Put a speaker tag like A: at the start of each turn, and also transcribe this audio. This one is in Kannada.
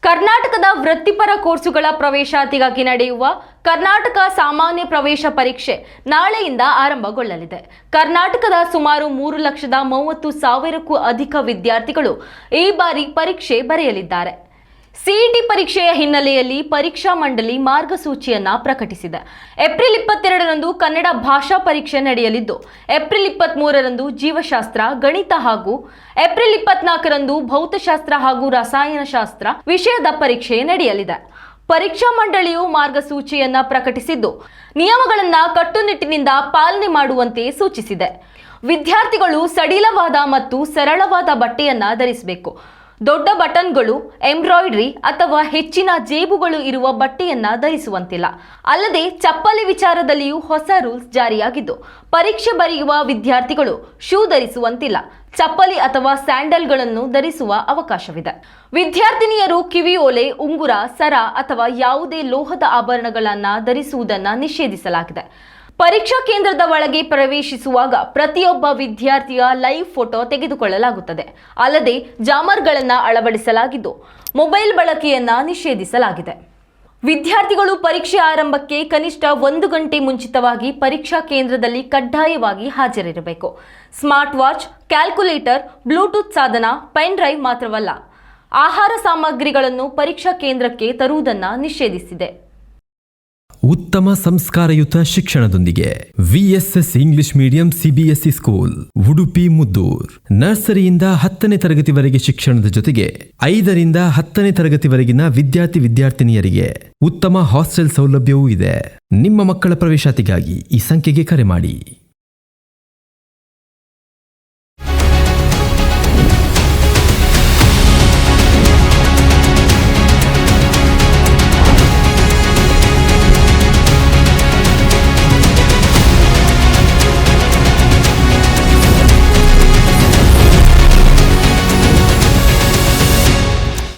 A: ಕರ್ನಾಟಕದ ವೃತ್ತಿಪರ ಕೋರ್ಸುಗಳ ಪ್ರವೇಶಾತಿಗಾಗಿ ನಡೆಯುವ ಕರ್ನಾಟಕ ಸಾಮಾನ್ಯ ಪ್ರವೇಶ ಪರೀಕ್ಷೆ ನಾಳೆಯಿಂದ ಆರಂಭಗೊಳ್ಳಲಿದೆ. ಕರ್ನಾಟಕದ ಸುಮಾರು 3,30,000ಕ್ಕೂ ಅಧಿಕ ವಿದ್ಯಾರ್ಥಿಗಳು ಈ ಬಾರಿ ಪರೀಕ್ಷೆ ಬರೆಯಲಿದ್ದಾರೆ. ಸಿಇಟಿ ಪರೀಕ್ಷೆಯ ಹಿನ್ನೆಲೆಯಲ್ಲಿ ಪರೀಕ್ಷಾ ಮಂಡಳಿ ಮಾರ್ಗಸೂಚಿಯನ್ನ ಪ್ರಕಟಿಸಿದೆ. ಏಪ್ರಿಲ್ 22ರಂದು ಕನ್ನಡ ಭಾಷಾ ಪರೀಕ್ಷೆ ನಡೆಯಲಿದ್ದು, ಏಪ್ರಿಲ್ 23ರಂದು ಜೀವಶಾಸ್ತ್ರ, ಗಣಿತ ಹಾಗೂ ಏಪ್ರಿಲ್ 24ರಂದು ಭೌತಶಾಸ್ತ್ರ ಹಾಗೂ ರಸಾಯನಶಾಸ್ತ್ರ ವಿಷಯದ ಪರೀಕ್ಷೆ ನಡೆಯಲಿದೆ. ಪರೀಕ್ಷಾ ಮಂಡಳಿಯು ಮಾರ್ಗಸೂಚಿಯನ್ನ ಪ್ರಕಟಿಸಿದ್ದು, ನಿಯಮಗಳನ್ನ ಕಟ್ಟುನಿಟ್ಟಿನಿಂದ ಪಾಲನೆ ಮಾಡುವಂತೆ ಸೂಚಿಸಿದೆ. ವಿದ್ಯಾರ್ಥಿಗಳು ಸಡಿಲವಾದ ಮತ್ತು ಸರಳವಾದ ಬಟ್ಟೆಯನ್ನ ಧರಿಸಬೇಕು. ದೊಡ್ಡ ಬಟನ್ಗಳು, ಎಂಬ್ರಾಯ್ಡರಿ ಅಥವಾ ಹೆಚ್ಚಿನ ಜೇಬುಗಳು ಇರುವ ಬಟ್ಟೆಯನ್ನ ಧರಿಸುವಂತಿಲ್ಲ. ಅಲ್ಲದೆ ಚಪ್ಪಲಿ ವಿಚಾರದಲ್ಲಿಯೂ ಹೊಸ ರೂಲ್ಸ್ ಜಾರಿಯಾಗಿದ್ದು, ಪರೀಕ್ಷೆ ಬರೆಯುವ ವಿದ್ಯಾರ್ಥಿಗಳು ಶೂ ಧರಿಸುವಂತಿಲ್ಲ. ಚಪ್ಪಲಿ ಅಥವಾ ಸ್ಯಾಂಡಲ್ಗಳನ್ನು ಧರಿಸುವ ಅವಕಾಶವಿದೆ. ವಿದ್ಯಾರ್ಥಿನಿಯರು ಕಿವಿಯೋಲೆ, ಉಂಗುರ, ಸರ ಅಥವಾ ಯಾವುದೇ ಲೋಹದ ಆಭರಣಗಳನ್ನು ಧರಿಸುವುದನ್ನು ನಿಷೇಧಿಸಲಾಗಿದೆ. ಪರೀಕ್ಷಾ ಕೇಂದ್ರದ ಒಳಗೆ ಪ್ರವೇಶಿಸುವಾಗ ಪ್ರತಿಯೊಬ್ಬ ವಿದ್ಯಾರ್ಥಿಯ ಲೈವ್ ಫೋಟೋ ತೆಗೆದುಕೊಳ್ಳಲಾಗುತ್ತದೆ. ಅಲ್ಲದೆ ಜಾಮರ್ಗಳನ್ನು ಅಳವಡಿಸಲಾಗಿದ್ದು, ಮೊಬೈಲ್ ಬಳಕೆಯನ್ನ ನಿಷೇಧಿಸಲಾಗಿದೆ. ವಿದ್ಯಾರ್ಥಿಗಳು ಪರೀಕ್ಷೆ ಆರಂಭಕ್ಕೆ ಕನಿಷ್ಠ 1 ಗಂಟೆ ಮುಂಚಿತವಾಗಿ ಪರೀಕ್ಷಾ ಕೇಂದ್ರದಲ್ಲಿ ಕಡ್ಡಾಯವಾಗಿ ಹಾಜರಿರಬೇಕು. ಸ್ಮಾರ್ಟ್ ವಾಚ್, ಕ್ಯಾಲ್ಕುಲೇಟರ್, ಬ್ಲೂಟೂತ್ ಸಾಧನ, ಪೆನ್ ಡ್ರೈವ್ ಮಾತ್ರವಲ್ಲ, ಆಹಾರ ಸಾಮಗ್ರಿಗಳನ್ನು ಪರೀಕ್ಷಾ ಕೇಂದ್ರಕ್ಕೆ ತರುವುದನ್ನು ನಿಷೇಧಿಸಿದೆ.
B: ಉತ್ತಮ ಸಂಸ್ಕಾರಯುತ ಶಿಕ್ಷಣದೊಂದಿಗೆ VSS English medium CBSE school Udupi Muddur. ನರ್ಸರಿಯಿಂದ 10ನೇ ತರಗತಿವರೆಗೆ ಶಿಕ್ಷಣದ ಜೊತೆಗೆ 5ರಿಂದ 10ನೇ ತರಗತಿವರೆಗಿನ ವಿದ್ಯಾರ್ಥಿನಿಯರಿಗೆ ಉತ್ತಮ ಹಾಸ್ಟೆಲ್ ಸೌಲಭ್ಯವೂ ಇದೆ. ನಿಮ್ಮ ಮಕ್ಕಳ ಪ್ರವೇಶಾತಿಗಾಗಿ ಈ ಸಂಖ್ಯೆಗೆ ಕರೆ ಮಾಡಿ.